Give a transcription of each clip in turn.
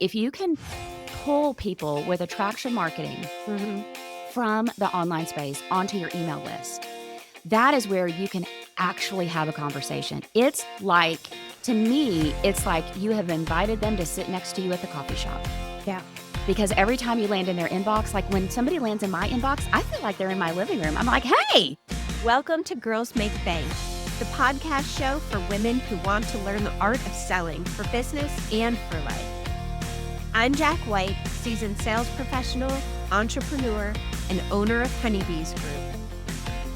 If you can pull people with attraction marketing from the online space onto your email list, that is where you can actually have a conversation. It's like, to me, it's like you have invited them to sit next to you at the coffee shop. Yeah. Because every time you land in their inbox, like when somebody lands in my inbox, I feel like they're in my living room. I'm like, hey! Welcome to Girls Make Bank, the podcast show for women who want to learn the art of selling for business and for life. I'm Jack White, seasoned sales professional, entrepreneur, and owner of Honeybees Group.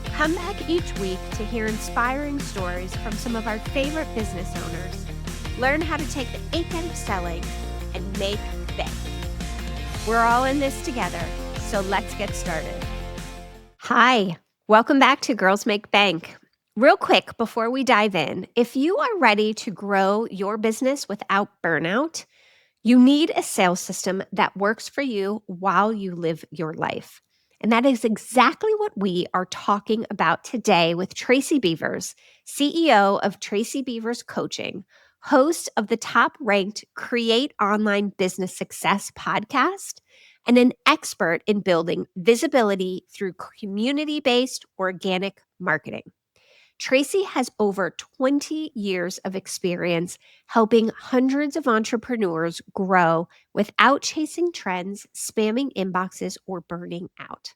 Come back each week to hear inspiring stories from some of our favorite business owners. Learn how to take the ache out of selling and make bank. We're all in this together, so let's get started. Hi, welcome back to Girls Make Bank. Real quick, before we dive in, if you are ready to grow your business without burnout, you need a sales system that works for you while you live your life. And that is exactly what we are talking about today with Tracy Beavers, CEO of Tracy Beavers Coaching, host of the top-ranked Create Online Business Success podcast, and an expert in building visibility through community-based organic marketing. Tracy has over 20 years of experience helping hundreds of entrepreneurs grow without chasing trends, spamming inboxes, or burning out.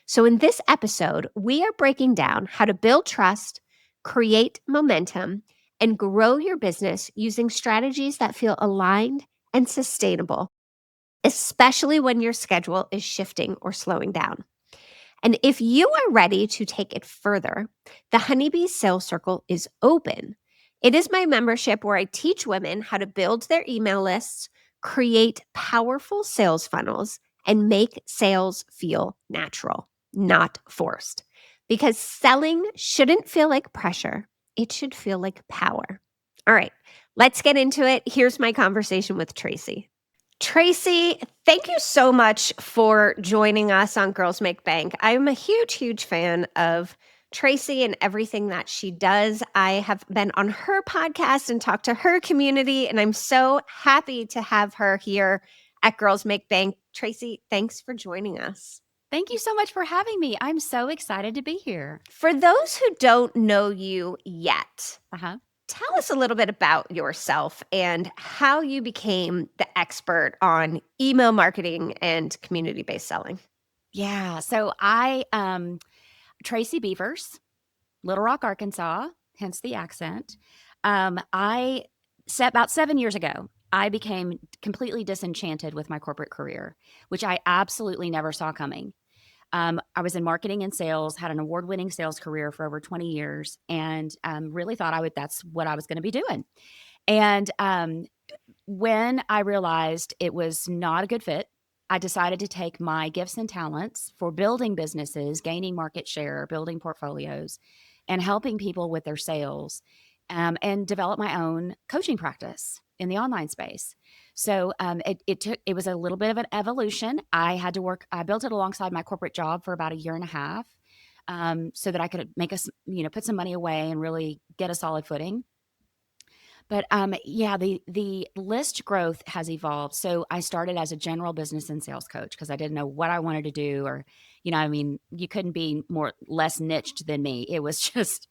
So in this episode, we are breaking down how to build trust, create momentum, and grow your business using strategies that feel aligned and sustainable, especially when your schedule is shifting or slowing down. And if you are ready to take it further, the Honeybee Sales Circle is open. It is my membership where I teach women how to build their email lists, create powerful sales funnels, and make sales feel natural, not forced. Because selling shouldn't feel like pressure, it should feel like power. All right, let's get into it. Here's my conversation with Tracy. Tracy, thank you so much for joining us on Girls Make Bank. I'm a huge fan of Tracy and everything that she does. I have been on her podcast and talked to her community, and I'm so happy to have her here at Girls Make Bank. Tracy, thanks for joining us. Thank you so much for having me. I'm so excited to be here. For those who don't know you yet, tell us a little bit about yourself and how you became the expert on email marketing and community-based selling. Yeah. So Tracy Beavers, Little Rock, Arkansas, hence the accent. About 7 years ago, I became completely disenchanted with my corporate career, which I absolutely never saw coming. I was in marketing and sales, had an award-winning sales career for over 20 years, and really thought that's what I was going to be doing. And when I realized it was not a good fit, I decided to take my gifts and talents for building businesses, gaining market share, building portfolios, and helping people with their sales, and develop my own coaching practice in the online space. So it was a little bit of an evolution. I built it alongside my corporate job for about a year and a half, so that I could put some money away and really get a solid footing. But the list growth has evolved. So I started as a general business and sales coach because I didn't know what I wanted to do, or, you couldn't be less niched than me. It was just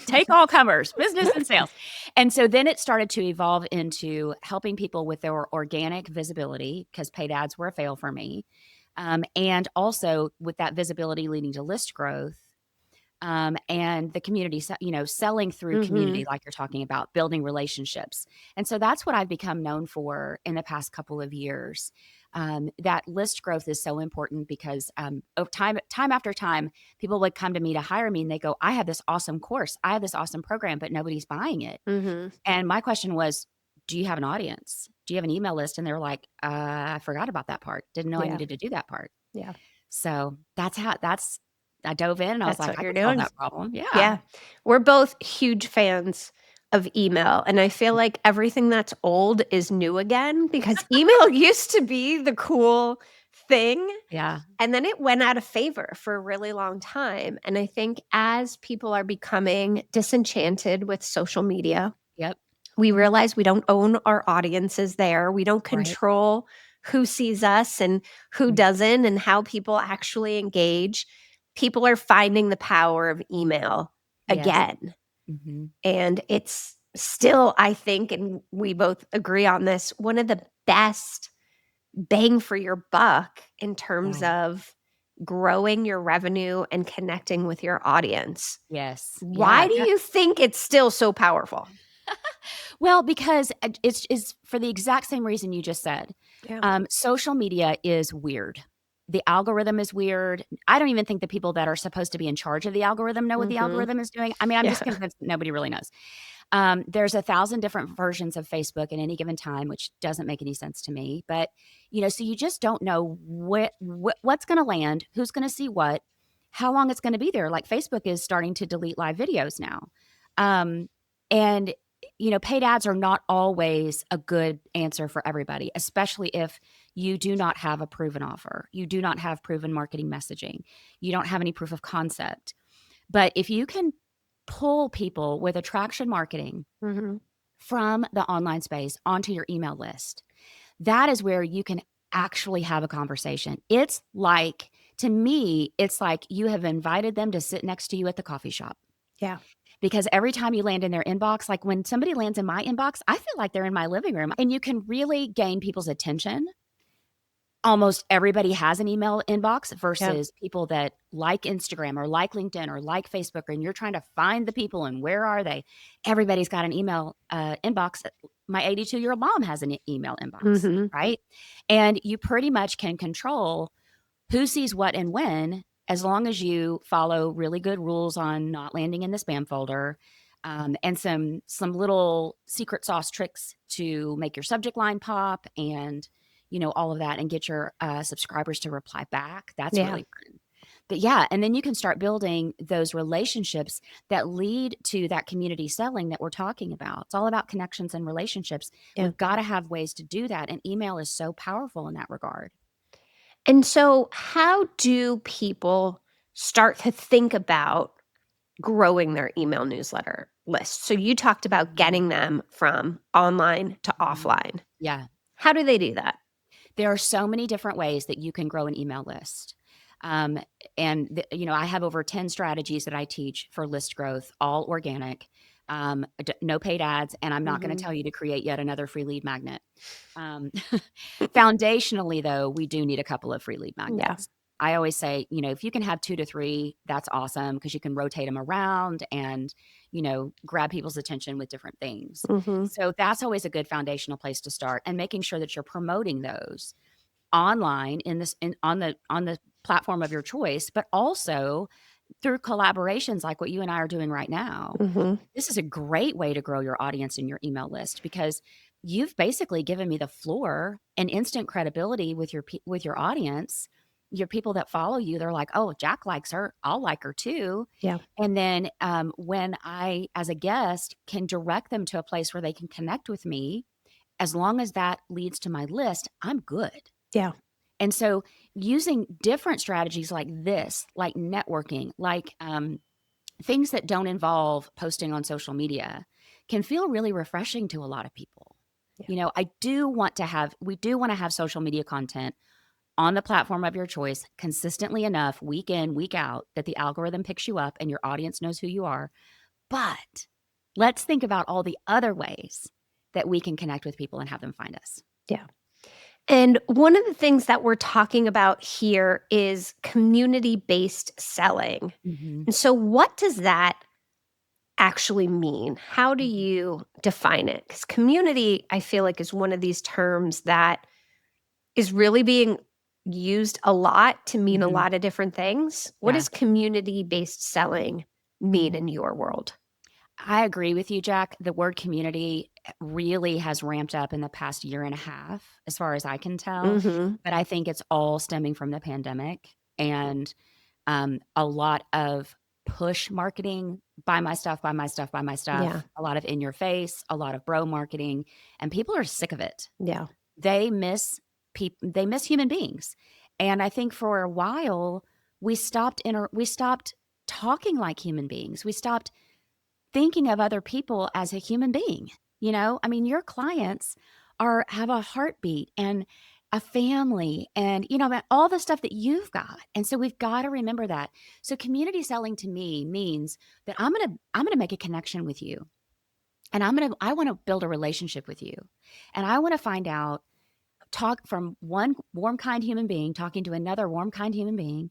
take all comers, business and sales. And so then it started to evolve into helping people with their organic visibility, because paid ads were a fail for me. And also with that visibility leading to list growth. And the community, selling through community, like you're talking about, building relationships. And so that's what I've become known for in the past couple of years. That list growth is so important because over time after time, people would come to me to hire me and they go, I have this awesome course, I have this awesome program, but nobody's buying it. And my question was, do you have an audience? Do you have an email list? And they were like, I forgot about that part. Didn't know I needed to do that part. Yeah. So I dove in and I was like, I can solve that problem. Yeah. Yeah. We're both huge fans of email. And I feel like everything that's old is new again because email used to be the cool thing. Yeah. And then it went out of favor for a really long time. And I think as people are becoming disenchanted with social media, Yep. We realize we don't own our audiences there. We don't Right. control who sees us and who Mm. doesn't and how people actually engage. People are finding the power of email Yes. again. Mhm. And it's still, I think, and we both agree on this, one of the best bang for your buck in terms Right. of growing your revenue and connecting with your audience. Yes. Why Yeah. do you think it's still so powerful? Well, because it's for the exact same reason you just said. Yeah. Social media is weird. The algorithm is weird. I don't even think the people that are supposed to be in charge of the algorithm know what the Mhm. algorithm is doing. I mean, I'm Yeah. just convinced that nobody really knows. There's 1,000 different versions of Facebook at any given time, which doesn't make any sense to me. But so you just don't know what's going to land, who's going to see what, how long it's going to be there. Like Facebook is starting to delete live videos now, and paid ads are not always a good answer for everybody, especially if you do not have a proven offer, you do not have proven marketing messaging, you don't have any proof of concept. But if you can pull people with attraction marketing Mhm. from the online space onto your email list, that is where you can actually have a conversation. To me, it's like you have invited them to sit next to you at the coffee shop. Yeah. Because every time you land in their inbox, like when somebody lands in my inbox, I feel like they're in my living room and you can really gain people's attention. Almost everybody has an email inbox Yeah. versus people that like Instagram or like LinkedIn or like Facebook, and you're trying to find the people and where are they? Everybody's got an email inbox. My 82-year-old mom has an email inbox, Mhm. right? And you pretty much can control who sees what and when, as long as you follow really good rules on not landing in the spam folder, and some little secret sauce tricks to make your subject line pop, and all of that, and get your subscribers to reply back. That's Yeah. really fun. But yeah, and then you can start building those relationships that lead to that community selling that we're talking about. It's all about connections and relationships. Yeah. We've got to have ways to do that, and email is so powerful in that regard. And so how do people start to think about growing their email newsletter list? So you talked about Mhm. getting them from online to Mhm. offline. Yeah. How do they do that? There are so many different ways that you can grow an email list. Um, I have over 10 strategies that I teach for list growth, all organic, no paid ads. And I'm not going to Mhm. tell you to create yet another free lead magnet. Um, Foundationally, though, we do need a couple of free lead Yeah. magnets. I always say, if you can have 2 to 3, that's awesome because you can rotate them around and, grab people's attention with different things. Mhm. So that's always a good foundational place to start, and making sure that you're promoting those online on the platform of your choice, but also through collaborations like what you and I are doing right now. Mhm. This is a great way to grow your audience and your email list because you've basically given me the floor and instant credibility with your audience, your people that follow you. They're like, "Oh, Jack likes her. I'll like her too." Yeah. And then when I, as a guest, can direct them to a place where they can connect with me, as long as that leads to my list, I'm good. Yeah. And so, using different strategies like this, like networking, like things that don't involve posting on social media, can feel really refreshing to a lot of people. Yeah. We do want to have social media content on the platform of your choice consistently enough, week in, week out, that the algorithm picks you up and your audience knows who you are. But let's think about all the other ways that we can connect with people and have them find us. Yeah. And one of the things that we're talking about here is community-based selling. Mhm. And so what does that actually mean? How do Mhm. you define it? Because community, I feel like, is one of these terms that is really being used a lot to mean a Mhm. lot of different things. What Yeah. does community-based selling mean Mhm. in your world? I agree with you, Jack. The word community really has ramped up in the past year and a half, as far as I can tell. Mhm. But I think it's all stemming from the pandemic and a lot of push marketing, buy my stuff, buy my stuff, buy my Yeah. stuff, a lot of in your face, a lot of bro marketing, and people are sick of it. Yeah. They miss they miss human beings. And I think for a while we stopped talking like human beings. We stopped thinking of other people as a human being. I mean, your clients have a heartbeat and a family and, about all the stuff that you've got. And so we've got to remember that. So community selling to me means that I'm going to make a connection with you. And I want to build a relationship with you. And I want to find out, talk from one warm, kind human being talking to another warm, kind human being.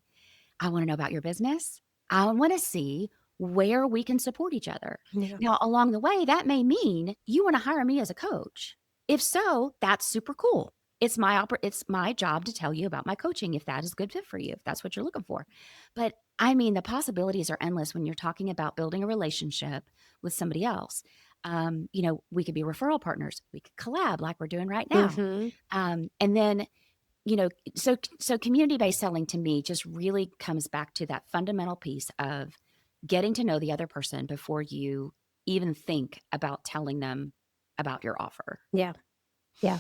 I want to know about your business. I want to see where we can support each other. Yeah. Now, along the way, that may mean you want to hire me as a coach. If so, that's super cool. It's my job to tell you about my coaching if that is a good fit for you, if that's what you're looking for. But I mean, the possibilities are endless when you're talking about building a relationship with somebody else. We could be referral partners. We could collab like we're doing right now. Mm-hmm. And then so community-based selling to me just really comes back to that fundamental piece of getting to know the other person before you even think about telling them about your offer. Yeah. Yeah.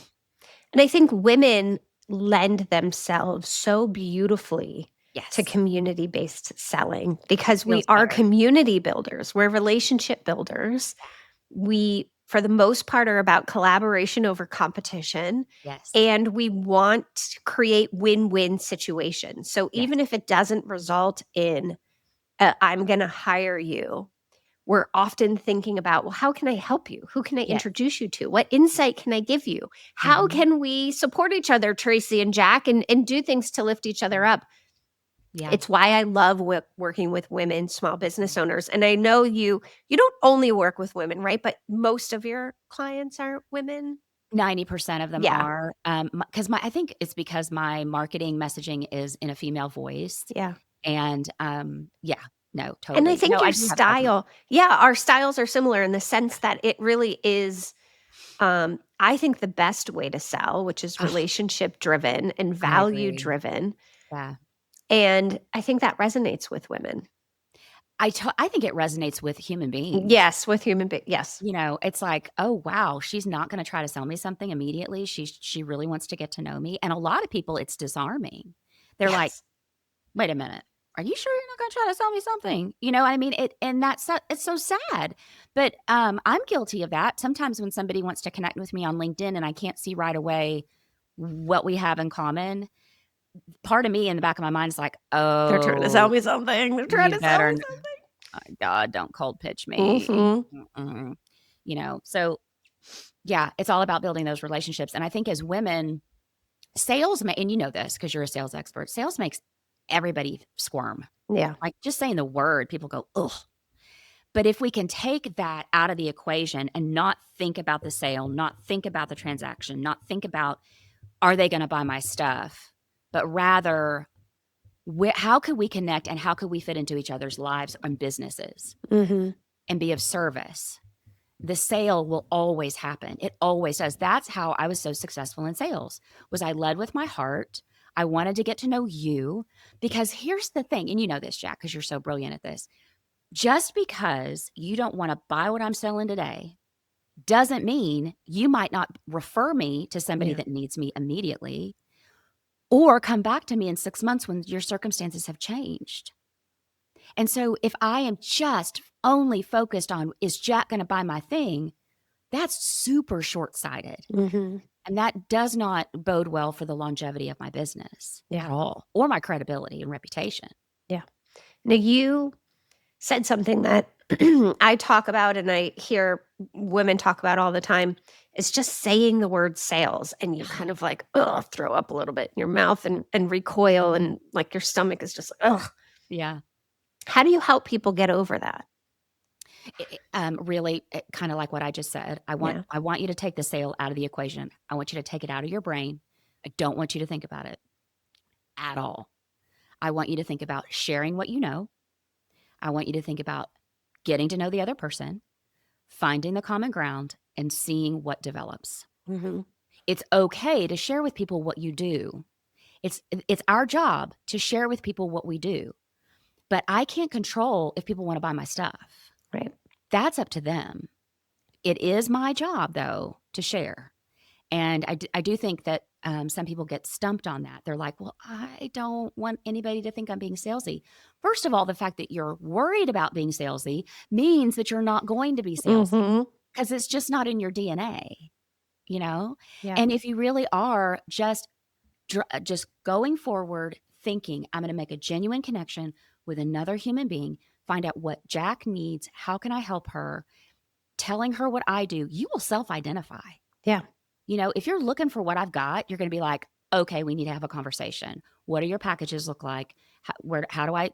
And I think women lend themselves so beautifully to Yes. community-based selling because we Feels are better. community builders. We're relationship builders. We, for the most part, are about collaboration over competition. Yes. And we want to create win-win situations. So Yes. even if it doesn't result in, I'm going to hire you, we're often thinking about, well, how can I help you? Who can I Yes. introduce you to? What insight can I give you? How Mhm. can we support each other, Tracy and Jack, and do things to lift each other up? Yeah. It's why I love working with women, small business owners. And I know you don't only work with women, right? But most of your clients are women. 90% of them Yeah. are, 'cause I think it's because my marketing messaging is in a female voice, Yeah. and, yeah, no, And I totally. No, think I your do have several. style, yeah, our styles are similar in the sense that it really is, I think the best way to sell, which is Oh, relationship driven and I value agree. driven. Yeah. And I think that resonates with women. I think it resonates with human beings. Yes, with human beings. Yes. It's like, "Oh, wow, she's not gonna try to sell me something immediately. She really wants to get to know me." And a lot of people, it's disarming. They're like, Yes. "Wait a minute. Are you sure you're not gonna try to sell me something?" You know what I mean? It's so sad. But, I'm guilty of that. Sometimes when somebody wants to connect with me on LinkedIn and I can't see right away what we have in common, part of me in the back of my mind is like, They're trying to sell "Oh, me something. They're trying you to sell better me n my god, don't cold pitch something. me." Mhm. Mm-mm. So yeah, it's all about building those relationships, and I think as women, sales ma and you know this because 'cause you're a sales expert, sales makes everybody squirm. Yeah. Like, just saying the word, people go, "Ugh." But if we can take that out of the equation and not think about the sale, not think about the transaction, not think about, "Are they gonna buy my stuff?" But rather, how could we connect and how could we fit into each other's lives and businesses Mhm. and be of service? The sale will always happen. It always does. That's how I was so successful in sales. Was I led with my heart. I wanted to get to know you because here's the thing, and you know this, Jack, because you're so brilliant at this. Just because you don't want to buy what I'm selling today doesn't mean you might not refer me to somebody Yeah. that needs me immediately or come back to me in 6 months when your circumstances have changed. And so if I am just only focused on, is Jack going to buy my thing? That's super short-sighted, Mhm. and that does not bode well for the longevity of my business Yeah. at all, or my credibility and reputation. Yeah. Now you said something that I talk about and I hear women talk about all the time is just saying the word sales and you kind of like, ugh, throw up a little bit in your mouth and recoil and like your stomach is just like, ugh. Yeah. How do you help people get over that? Really, kinda like what I just said. Yeah. I want you to take the sale out of the equation. I want you to take it out of your brain. I don't want you to think about it at all. I want you to think about sharing what you know. I want you to think about getting to know the other person, finding the common ground, and seeing what develops. Mhm. It's okay to share with people what you do. It's our job to share with people what we do, but I can't control if people wanna buy my stuff. Right. That's up to them. It is my job, though, to share, and I do think that, some people get stumped on that. They're like, "Well, I don't want anybody to think I'm being salesy." First of all, the fact that you're worried about being salesy means that you're not going to be salesy. Mhm. 'cause it's just not in your DNA, you know? Yeah. And if you really are just going forward thinking, "I'm gonna make a genuine connection with another human being, find out what Jack needs, how can I help her?" Telling her what I do, you will self-identify. Yeah. You know, if you're looking for what I've got, you're gonna be like, "Okay, we need to have a conversation. What do your packages look like? How do I,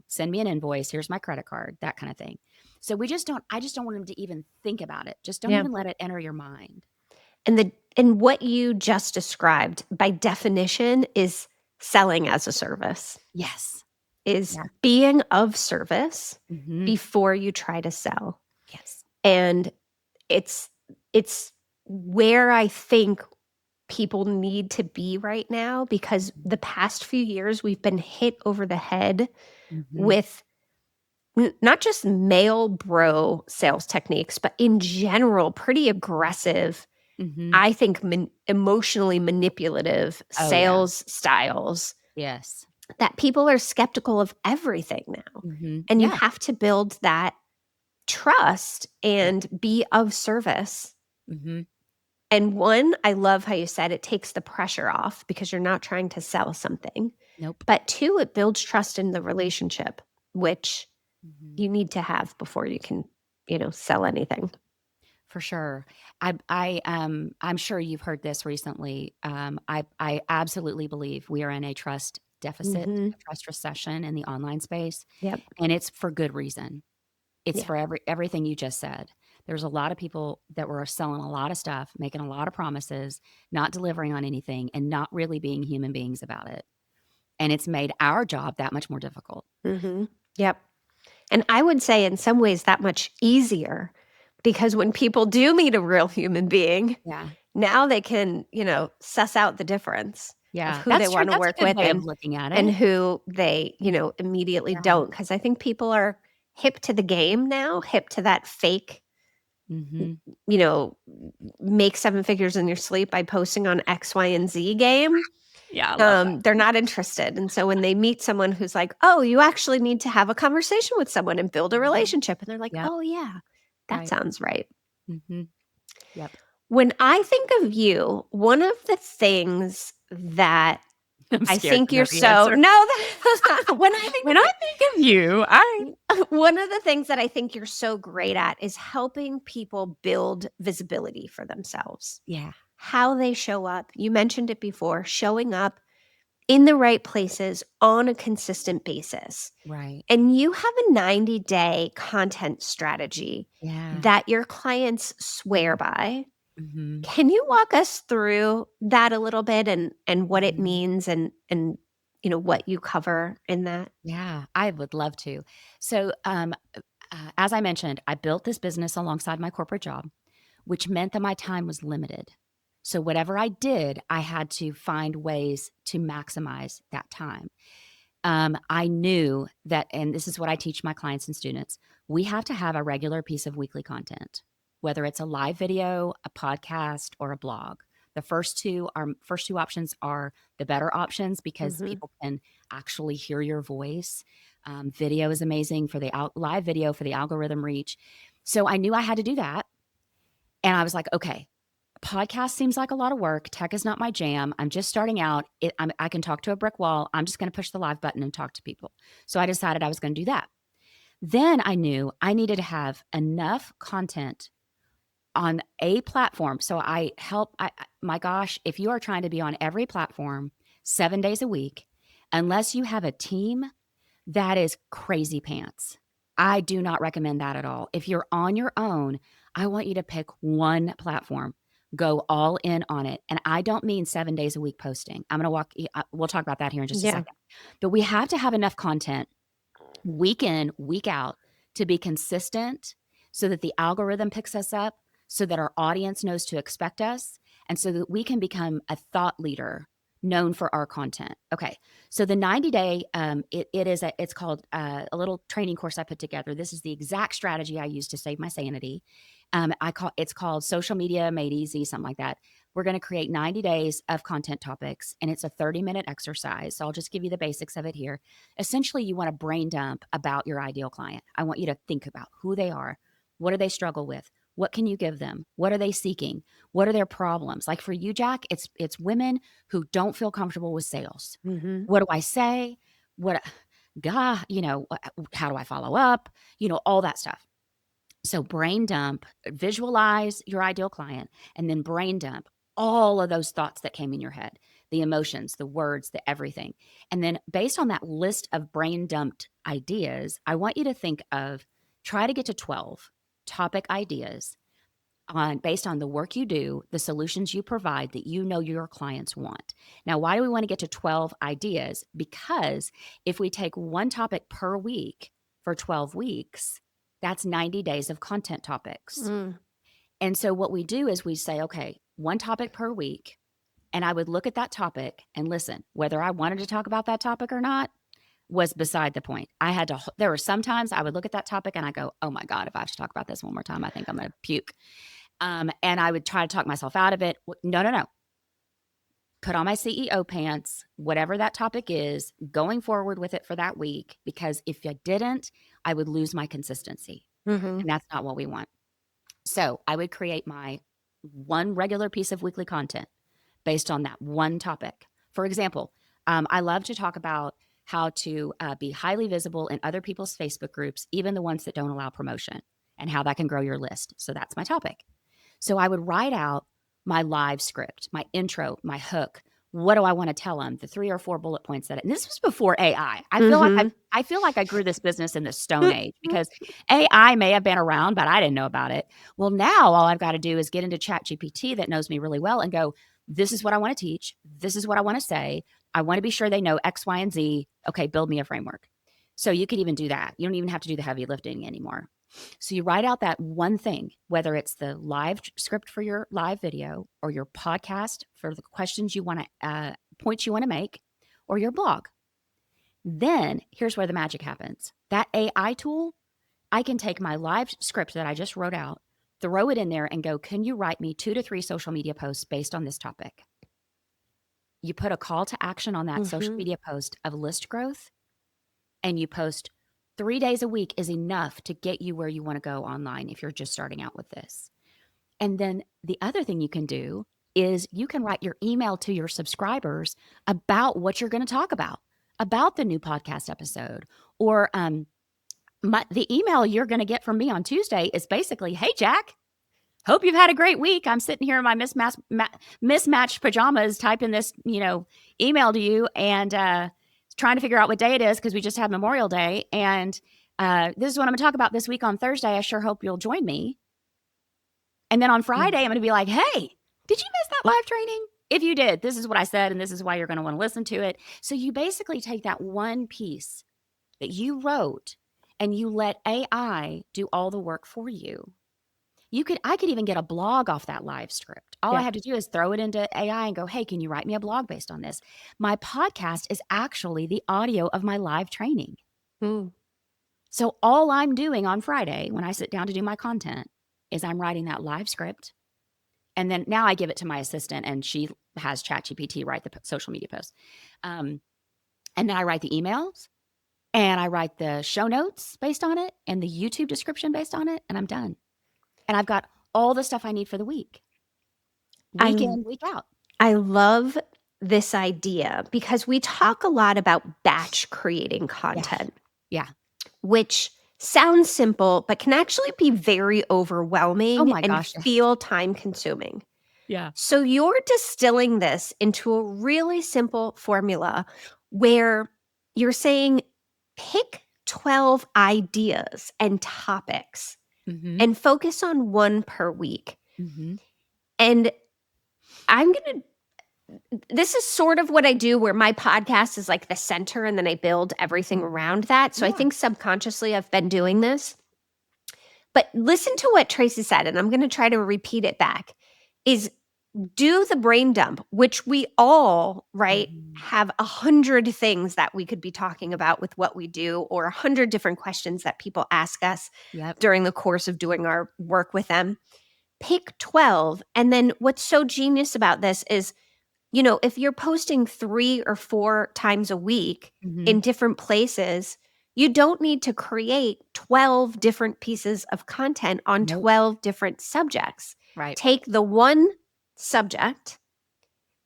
send me an invoice, here's my credit card," that kinda thing. So I just don't want them to even think about it. Just don't Yeah. even let it enter your mind. And what you just described by definition is selling as a service, Yes. is Yeah. being of service Mhm. before you try to sell. Yes. And it's it's where I think people need to be right now, because the past few years we've been hit over the head Mhm. with not just male bro sales techniques, but in general, pretty aggressive, Mhm. I think emotionally manipulative Oh, yeah. sales styles Yes. that people are skeptical of everything now. Mhm. And you Yeah. have to build that trust Yep. and be of service. Mhm. And one, I love how you said it takes the pressure off because you're not trying to sell something. Nope. But two, it builds trust in the relationship, which Mhm. you need to have before you can, sell anything. For sure. I'm sure you've heard this recently. I absolutely believe we are in a trust deficit, Mhm. a trust recession in the online space, Yep. and it's for good reason. It's Yeah. for everything you just said. There's a lot of people that were selling a lot of stuff, making a lot of promises, not delivering on anything, and not really being human beings about it. And it's made our job that much more difficult. Mhm. Yep. And I would say in some ways that much easier, because when people do meet a real human being, Yeah. now they can, suss out the difference of Yeah. who they That's true. wanna That's a work good with way of and looking at and it. who they, immediately Yeah. don't. Because I think people are hip to the game now, hip to that fake, Mhm. you know, make 7 figures in your sleep by posting on X, Y, and Z game. Yeah, I love that. They're not interested, and so when they meet someone who's like, "Oh, you actually need to have a conversation with someone and build a Mhm. relationship," and they're like, Yep. "Oh, yeah, that Right. sounds right." Mhm. Yep. When I think of you, one of the things that I'm I scared think to know you're the so answer. no, when I think When I think of you, I one of the things that I think you're so great at is helping people build visibility for themselves. yeah, How they show up. You mentioned it before, showing up in the right places on a consistent basis. right. And you have a 90-day content strategy Yeah. that your clients swear by. Mhm. Can you walk us through that a little bit and what it Mhm. means and what you cover in that? Yeah, I would love to. So, as I mentioned, I built this business alongside my corporate job, which meant that my time was limited. So whatever I did, I had to find ways to maximize that time. I knew that, and this is what I teach my clients and students, we have to have a regular piece of weekly content, whether it's a live video, a podcast, or a blog. The first two options are the better options because Mhm. people can actually hear your voice. Video is amazing for the live video for the algorithm reach. So I knew I had to do that, and I was like, okay, podcast seems like a lot of work. Tech is not my jam. I'm just starting out. I can talk to a brick wall. I'm just going to push the live button and talk to people. So I decided I was going to do that. Then I knew I needed to have enough content on a platform. So my gosh, if you are trying to be on every platform 7 days a week, unless you have a team, that is crazy pants. I do not recommend that at all. If you're on your own, I want you to pick one platform, go all in on it. And I don't mean 7 days a week posting. We'll talk about that here in just a Yeah. second. But we have to have enough content week in, week out to be consistent so that the algorithm picks us up, so that our audience knows to expect us, and so that we can become a thought leader known for our content. Okay. So the 90-day, it's called a little training course I put together. This is the exact strategy I use to save my sanity. It's called Social Media Made Easy, something like that. We're going to create 90 days of content topics, and it's a 30-minute exercise. So I'll just give you the basics of it here. Essentially, you want to brain dump about your ideal client. I want you to think about who they are. What do they struggle with? What can you give them? What are they seeking? What are their problems? Like for you, Jack, it's women who don't feel comfortable with sales. Mm-hmm. What do I say? What God, how do I follow up? All that stuff. So brain dump, visualize your ideal client, and then brain dump all of those thoughts that came in your head, the emotions, the words, the everything. And then based on that list of brain dumped ideas, I want you to think of try to get to 12 topic ideas based on the work you do, the solutions you provide that you know your clients want. Now, why do we want to get to 12 ideas? Because if we take one topic per week for 12 weeks, that's 90 days of content topics. Mm. And so what we do is we say, okay, one topic per week. And I would look at that topic and listen, whether I wanted to talk about that topic or not was beside the point. There were some times I would look at that topic and I go, oh my God, if I have to talk about this one more time, I think I'm going to puke. And I would try to talk myself out of it. No. Put on my CEO pants, whatever that topic is, going forward with it for that week, because if you didn't, I would lose my consistency. Mm-hmm. And that's not what we want. So I would create my one regular piece of weekly content based on that one topic. For example, I love to talk about how to be highly visible in other people's Facebook groups, even the ones that don't allow promotion, and how that can grow your list. So that's my topic. So I would write out my live script, my intro, my hook. What do I want to tell them? The 3 or 4 bullet points and this was before AI. I feel like I grew this business in the Stone Age because AI may have been around, but I didn't know about it. Well, now all I've got to do is get into ChatGPT that knows me really well and go, this is what I want to teach. This is what I want to say. I want to be sure they know X, Y, and Z. Okay, build me a framework. So you could even do that. You don't even have to do the heavy lifting anymore. So you write out that one thing, whether it's the live script for your live video or your podcast for the questions you want to, points you want to make, or your blog. Then here's where the magic happens. That AI tool, I can take my live script that I just wrote out, throw it in there and go, can you write me 2 to 3 social media posts based on this topic? You put a call to action on that social media post of list growth, and you post 3 days a week is enough to get you where you want to go online if you're just starting out with this. And then the other thing you can do is you can write your email to your subscribers about what you're going to talk about the new podcast episode. Or the email you're going to get from me on Tuesday is basically, hey, Jack, hope you've had a great week. I'm sitting here in my mismatched pajamas typing this, email to you and trying to figure out what day it is because we just had Memorial Day. And this is what I'm going to talk about this week on Thursday. I sure hope you'll join me. And then on Friday, I'm going to be like, hey, did you miss that live training? If you did, this is what I said, and this is why you're going to want to listen to it. So you basically take that one piece that you wrote and you let AI do all the work for you. I could even get a blog off that live script. All I have to do is throw it into AI and go, hey, can you write me a blog based on this? My podcast is actually the audio of my live training. So all I'm doing on Friday when I sit down to do my content is I'm writing that live script. And then now I give it to my assistant and she has ChatGPT write the social media posts. And then I write the emails and I write the show notes based on it and the YouTube description based on it. And I'm done. And I've got all the stuff I need for the week. Week in, week out. I love this idea because we talk a lot about batch creating content. Yeah. Which sounds simple, but can actually be very overwhelming and feel time consuming. Yeah. So you're distilling this into a really simple formula where you're saying pick 12 ideas and topics and focus on one per week. And this is sort of what I do where my podcast is like the center and then I build everything around that. So I think subconsciously I've been doing this. But listen to what Tracy said, and I'm going to try to repeat it back, is do the brain dump, which we all, have 100 things that we could be talking about with what we do or 100 different questions that people ask us during the course of doing our work with them. Pick 12. And then what's so genius about this is, if you're posting 3 or 4 times a week in different places, You don't need to create 12 different pieces of content on Nope. 12 different subjects. Right. Take the one subject,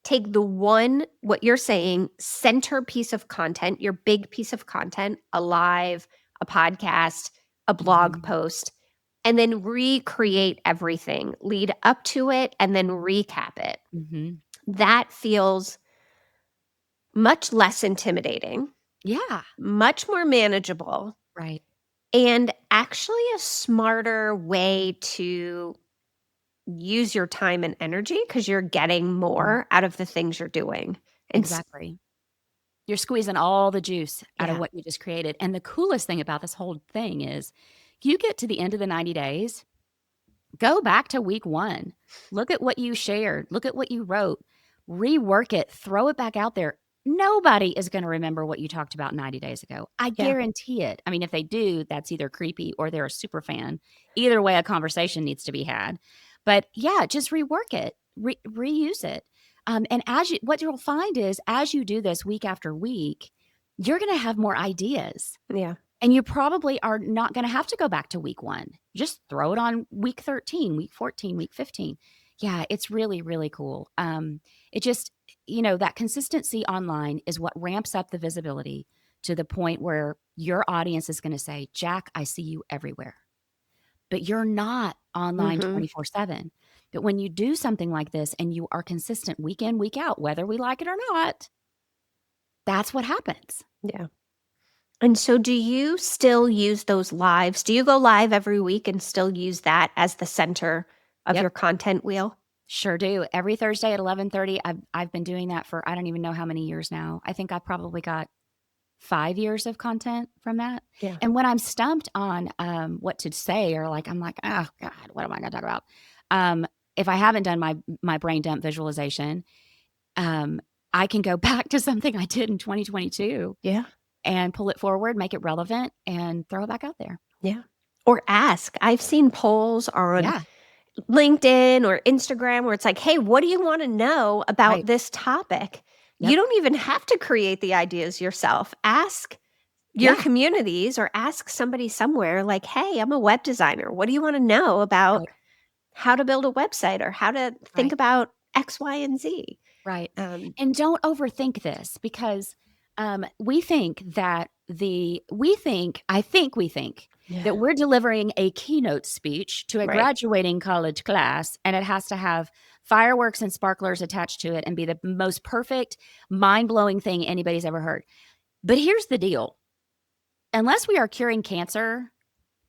take the one, what you're saying, center piece of content, your big piece of content, a live, a podcast, a blog Mhm. post, and then recreate everything, lead up to it, and then recap it. Mhm. That feels much less intimidating, Yeah. much more manageable, Right. and actually a smarter way to use your time and energy because you're getting Mhm. more out of the things you're doing. And Exactly. You're squeezing all the juice out of yeah, what you just created, and the coolest thing about this whole thing is you get to the end of the 90 days. Go back to week 1. Look at what you shared. Look at what you wrote. Rework it. Throw it back out there. Nobody is gonna remember what you talked about 90 days ago. I yeah, guarantee it. I mean, if they do, that's either creepy or they're a super fan. Either way, a conversation needs to be had. But, yeah, just rework it. Reuse it. And as you what you'll find is as you do this week after week, you're gonna have more ideas. yeah, And you probably are not gonna have to go back to week 1. Just throw it on week 13, week 14, week 15. Yeah, it's really, really cool. It just that consistency online is what ramps up the visibility to the point where your audience is gonna say, "Jack, I see you everywhere." But you're not online mhm, 24/7. But when you do something like this and you are consistent week in, week out, whether we like it or not, that's what happens. yeah. And so do you still use those lives? Do you go live every week and still use that as the center of Yep. your content wheel? Sure do. Every Thursday at 11:30, I've been doing that for I don't even know how many years now. I think I've probably got 5 years of content from that. Yeah. And when I'm stumped on, what to say or, like, I'm like, "Oh god, what am I gonna talk about?" Um, if I haven't done my brain dump visualization, um, I can go back to something I did in 2022 Yeah. and pull it forward, make it relevant, and throw it back out there. Yeah. Or ask. I've seen polls on Yeah. LinkedIn or Instagram where it's like, "Hey, what do you wanna know about Right. this topic?" You Yep. don't even have to create the ideas yourself. Ask your Yeah. communities or ask somebody somewhere like, "Hey, I'm a web designer. What do you wanna know about Right. how to build a website or how to think Right. about X, Y, and Z?" Right. Um, And don't overthink this because we think that we think yeah. that we're delivering a keynote speech to a Right. graduating college class and it has to have fireworks and sparklers attached to it and be the most perfect, mind blowing thing anybody's ever heard. But here's the deal unless we are curing cancer,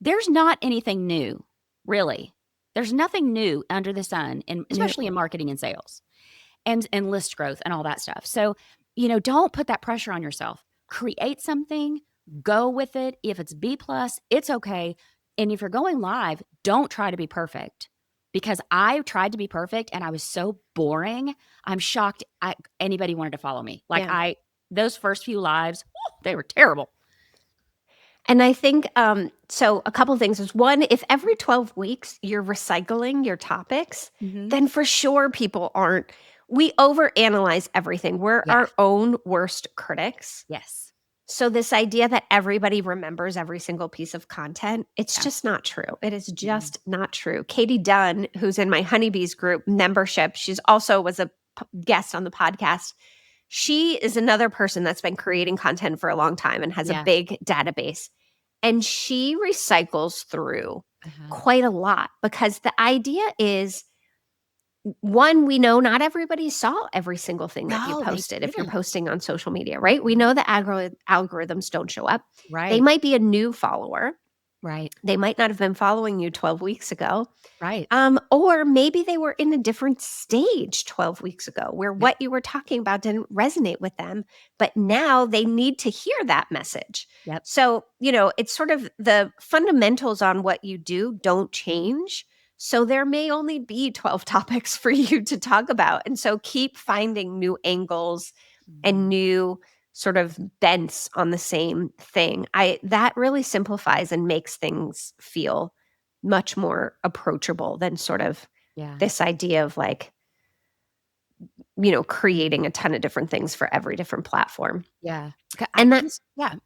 there's not anything new, really. There's nothing new under the sun, Yeah. especially in marketing and sales and list growth and all that stuff. So, don't put that pressure on yourself. Create something, go with it. If it's B plus, it's okay. And if you're going live, don't try to be perfect because I tried to be perfect and I was so boring. I'm shocked anybody wanted to follow me. Like Yeah. those first few lives, they were terrible. And I think, so a couple things is one, if every 12 weeks you're recycling your topics, Hmm. then for sure people aren't. We overanalyze everything. We're Yeah. our own worst critics. Yes. So this idea that everybody remembers every single piece of content, it's Yeah. just not true. It is Mm-mm. just not true. Katie Dunn, who's in my Honeybees group membership, she's also was a guest on the podcast. She is another person that's been creating content for a long time and has a Yeah. big database. And she recycles through Uh-huh. quite a lot because the idea is one, we know not everybody saw every single thing that you No, they posted if you're didn't. posting on social media, right? We know the algorithms don't show up. They Right. might be a new follower. Right. They might not have been following you 12 weeks ago. Right. Or maybe they were in a different stage 12 weeks ago where Yep. what you were talking about didn't resonate with them, but now they need to hear that message. Yep. So, it's sort of the fundamentals on what you do don't change. So there may only be 12 topics for you to talk about. And so keep finding new angles and Mhm. new sort of bents on the same thing. That really simplifies and makes things feel much more approachable than sort of Yeah. this idea of like creating a ton of different things for every different platform. Yeah. And that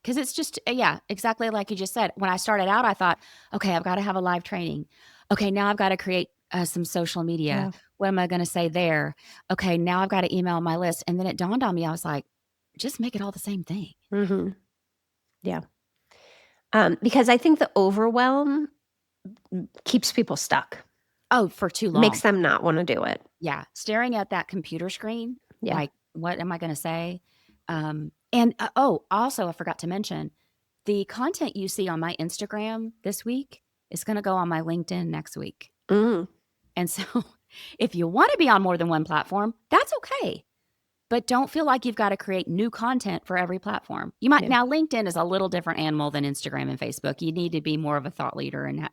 Because it's just yeah, exactly like you just said. When I started out, I thought, "Okay, I've gotta have a live training. Okay, now I've gotta create, some social media. Yeah. What am I gonna say there? Okay, now I've gotta email my list." And then it dawned on me, I was like, "Just make it all the same thing." Mhm. Yeah. Because I think the overwhelm keeps people stuck, Oh, for too makes long. them not wanna do it. Yeah, staring at that computer screen, Yeah. like, "What am I gonna say?" And, oh, also, I forgot to mention, the content you see on my Instagram this week is gonna go on my LinkedIn next week. Mm. And so, if you wanna be on more than one platform, that's okay, but don't feel like you've gotta create new content for every platform. You might Yeah. now, LinkedIn is a little different animal than Instagram and Facebook. You need to be more of a thought leader and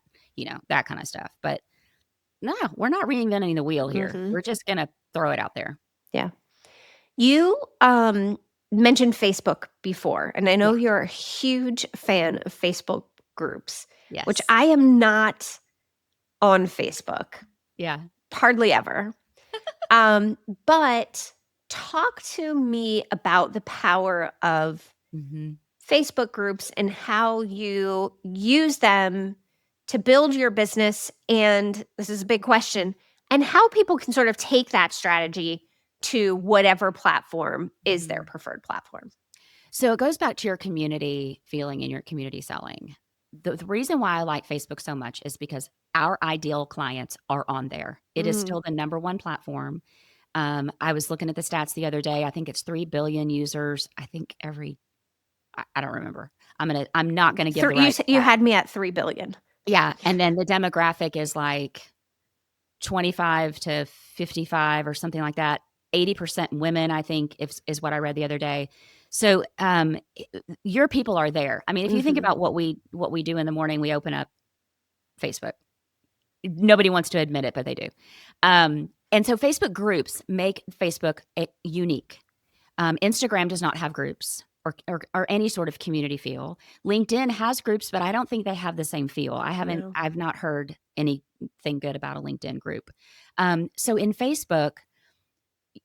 that kinda stuff, but no, we're not reinventing the wheel here. Mhm. We're just gonna throw it out there. Yeah. You, mentioned Facebook before, and I know Yeah. you're a huge fan of Facebook groups, which Yes. I am not on Facebook, Yeah. hardly ever. Um, but talk to me about the power of Mhm. Facebook groups and how you use them to build your business. And this is a big question, and how people can sort of take that strategy to whatever platform is their Mhm. preferred platform. So it goes back to your community feeling and your community selling. The reason why I like Facebook so much is because our ideal clients are on there. It is Mhm. still the number one platform. I was looking at the stats the other day. I think it's 3 billion users. I think I don't remember. I'm not gonna give the right You stat. had me at 3,000,000,000. Yeah, and then the demographic is like 25 to 55 or something like that. 80% women, I think, is what I read the other day. So, your people are there. I mean, if you think Mhm. about what we do in the morning, we open up Facebook. Nobody wants to admit it, but they do. And so Facebook groups make Facebook unique. Instagram does not have groups or any sort of community feel. LinkedIn has groups, but I don't think they have the same feel. No. I've not heard anything good about a LinkedIn group. So in Facebook,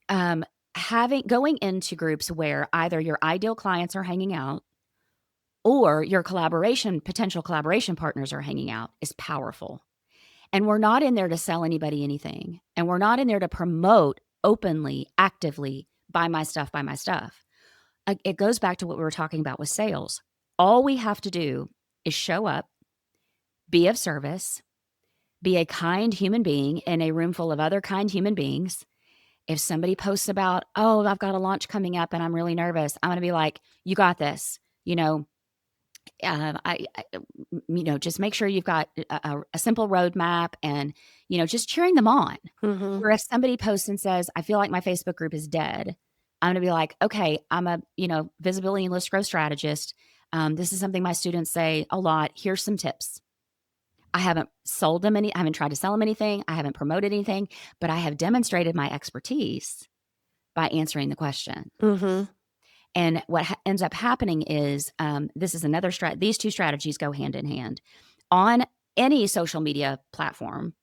um, having going into groups where either your ideal clients are hanging out or your potential collaboration partners are hanging out is powerful. And we're not in there to sell anybody anything. And we're not in there to promote openly, actively, buy my stuff, buy my stuff. It goes back to what we were talking about with sales. All we have to do is show up, be of service, be a kind human being in a room full of other kind human beings. If somebody posts about, "Oh, I've got a launch coming up and I'm really nervous," I'm going to be like, "You got this." Just make sure you've got a simple roadmap and, just cheering them on. Mhm. Where if somebody posts and says, "I feel like my Facebook group is dead," I'm gonna be like, "Okay, I'm a, visibility and list growth strategist. This is something my students say a lot. Here's some tips." I haven't tried to sell them anything. I haven't promoted anything, but I have demonstrated my expertise by answering the question. Mhm. And what ends up happening is, this is another these 2 strategies go hand in hand. On any social media platform,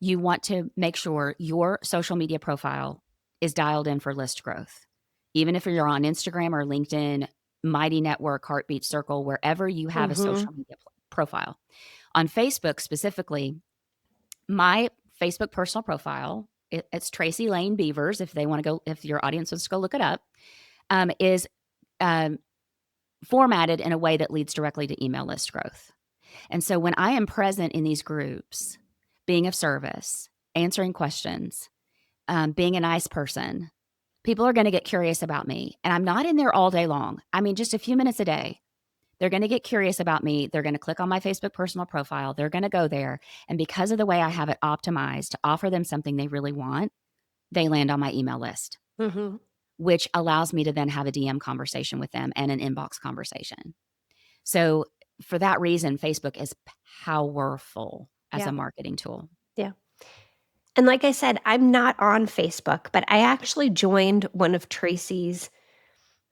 you want to make sure your social media profile is dialed in for list growth. Even if you're on Instagram or LinkedIn, Mighty Network, Heartbeat Circle, wherever you have a Mhm. social media profile. On Facebook specifically, my Facebook personal profile, it's Tracy Lane Beavers. If your audience wants to go look it up, is um, formatted in a way that leads directly to email list growth. And so when I am present in these groups, being of service, answering questions, being a nice person, people are going to get curious about me. And I'm not in there all day long. I mean, just a few minutes a day. They're going to get curious about me. They're going to click on my Facebook personal profile. They're going to go there. And because of the way I have it optimized to offer them something they really want, they land on my email list, Mhm. which allows me to then have a DM conversation with them and an inbox conversation. So for that reason, Facebook is powerful as a Yeah. marketing tool. Yeah. And like I said, I'm not on Facebook, but I actually joined one of Tracy's,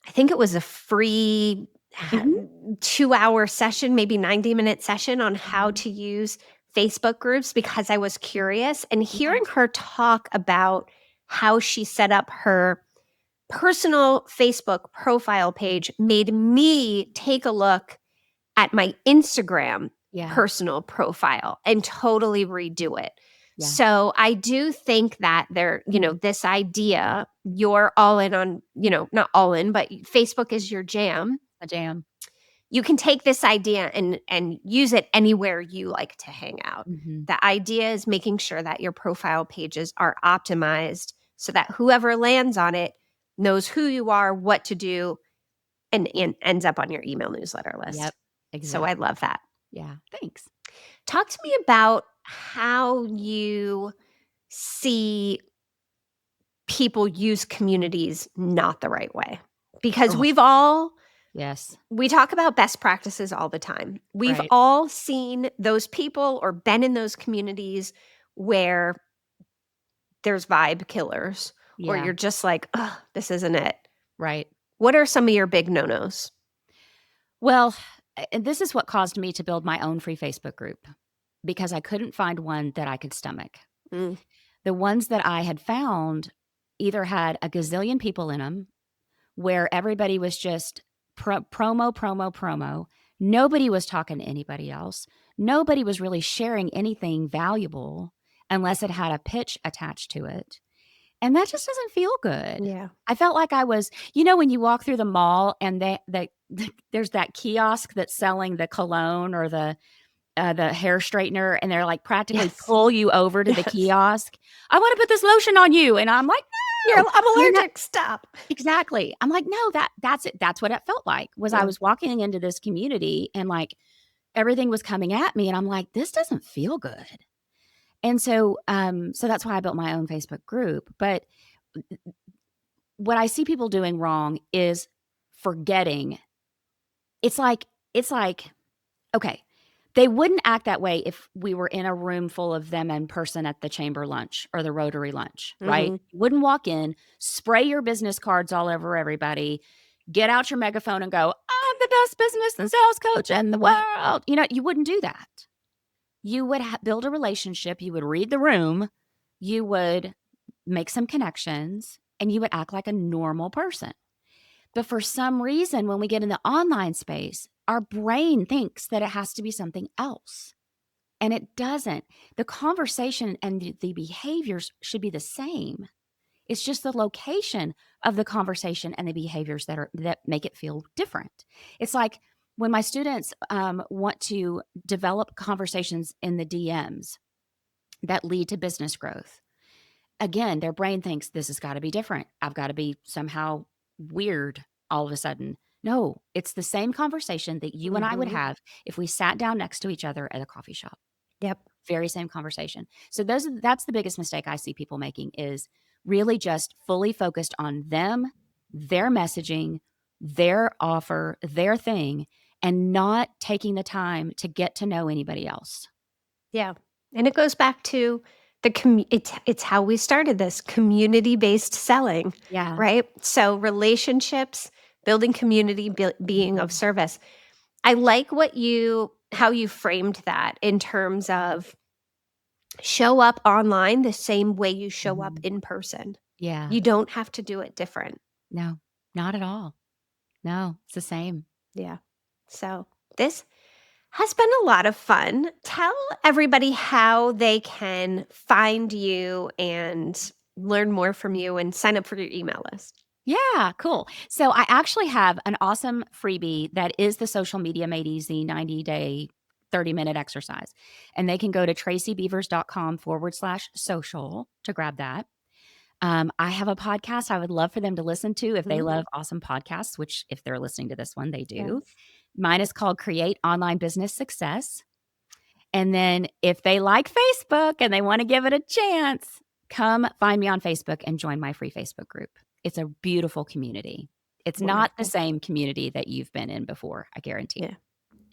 I think it was a free Mhm. 2-hour session, maybe 90-minute session on how to use Facebook groups because I was curious, and Yeah. hearing her talk about how she set up her personal Facebook profile page made me take a look at my Instagram Yeah. personal profile and totally redo it. Yeah. So I do think that this idea, you're all in on, not all in, but Facebook is your jam. A jam. You can take this idea and use it anywhere you like to hang out. Mhm. The idea is making sure that your profile pages are optimized so that whoever lands on it knows who you are, what to do, and ends up on your email newsletter list. Yep. So I Exactly. love that. Yeah. Thanks. Talk to me about how you see people use communities not the right way. Because Oh, yes. we talk about best practices all the time. We've Right. all seen those people or been in those communities where there's vibe killers, or Yeah. you're just like, oh, this isn't it. Right. What are some of your big no-nos? Well, and this is what caused me to build my own free Facebook group because I couldn't find one that I could stomach. Mm, The ones that I had found either had a gazillion people in them where everybody was just promo, promo, promo. Nobody was talking to anybody else. Nobody was really sharing anything valuable unless it had a pitch attached to it. And that just doesn't feel good. yeah. I felt like I was, when you walk through the mall and there's that kiosk that's selling the cologne or the hair straightener, and they're like practically Yes. pull you over to the Yes. kiosk. I want to put this lotion on you, and I'm like, no, I'm you're not. allergic. Stop. Exactly. I'm like, no, that's it. That's what it felt like. Was I Yeah. was walking into this community and like everything was coming at me, and I'm like, this doesn't feel good. And so that's why I built my own Facebook group. But what I see people doing wrong is forgetting. It's like, okay, they wouldn't act that way if we were in a room full of them in person at the chamber lunch or the Rotary lunch, right? Mhm. You wouldn't walk in, spray your business cards all over everybody, get out your megaphone and go, I'm the best business and sales coach in the world. You wouldn't do that. You would build a relationship. You would read the room. You would make some connections and you would act like a normal person. But for some reason, when we get in the online space, our brain thinks that it has to be something else. And it doesn't. The conversation and the behaviors should be the same. It's just the location of the conversation and the behaviors that make it feel different. It's like when my students want to develop conversations in the DMs that lead to business growth. Again, their brain thinks this has got to be different. I've got to be somehow weird all of a sudden. No, it's the same conversation that you and I would Mhm. have if we sat down next to each other at a coffee shop. Yep. Very same conversation. So that's the biggest mistake I see people making is really just fully focused on them, their messaging, their offer, their thing, and not taking the time to get to know anybody else. Yeah. And it goes back to it's how we started this community-based selling, Yeah. right? So relationships, building community, being of Mhm. service. I like how you framed that in terms of show up online the same way you show up Mhm. in person. Yeah. You don't have to do it different. No, not at all. No, it's the same. Yeah. So this has been a lot of fun. Tell everybody how they can find you and learn more from you and sign up for your email list. Yeah, cool. So I actually have an awesome freebie that is the Social Media Made Easy 90-day, 30-minute exercise. And they can go to tracybeavers.com/social to grab that. I have a podcast I would love for them to listen to if they Mhm. love awesome podcasts, which if they're listening to this one, they do. Yes. Mine is called Create Online Business Success. And then if they like Facebook and they want to give it a chance, come find me on Facebook and join my free Facebook group. It's a beautiful community. It's not the Wonderful. same community that you've been in before, I guarantee. Yeah.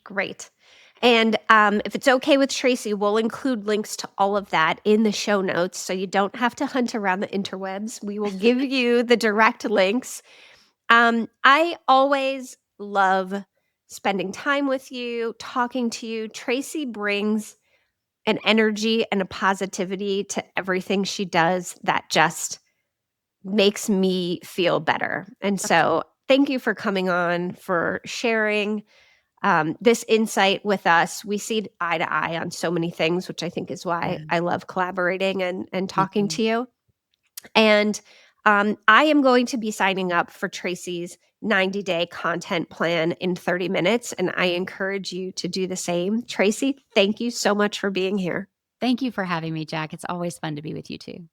Great. And if it's okay with Tracy, we'll include links to all of that in the show notes so you don't have to hunt around the interwebs. We will give you the direct links. I always love spending time with you, talking to you. Tracy brings an energy and a positivity to everything she does that just makes me feel better. And Absolutely. so thank you for coming on, for sharing this insight with us. We see eye to eye on so many things, which I think is why Yeah, I love collaborating and me talking too. to you. And I am going to be signing up for Tracy's 90-day content plan in 30 minutes. And I encourage you to do the same. Tracy, thank you so much for being here. Thank you for having me, Jack. It's always fun to be with you too.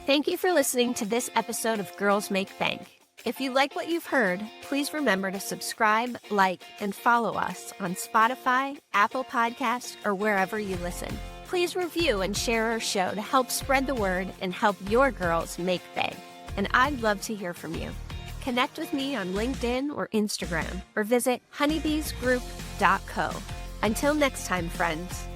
Thank you for listening to this episode of Girls Make Bank. If you like what you've heard, please remember to subscribe, like, and follow us on Spotify, Apple Podcasts, or wherever you listen. Please review and share our show to help spread the word and help your girls make bank. And I'd love to hear from you. Connect with me on LinkedIn or Instagram, or visit honeybeesgroup.co. Until next time, friends.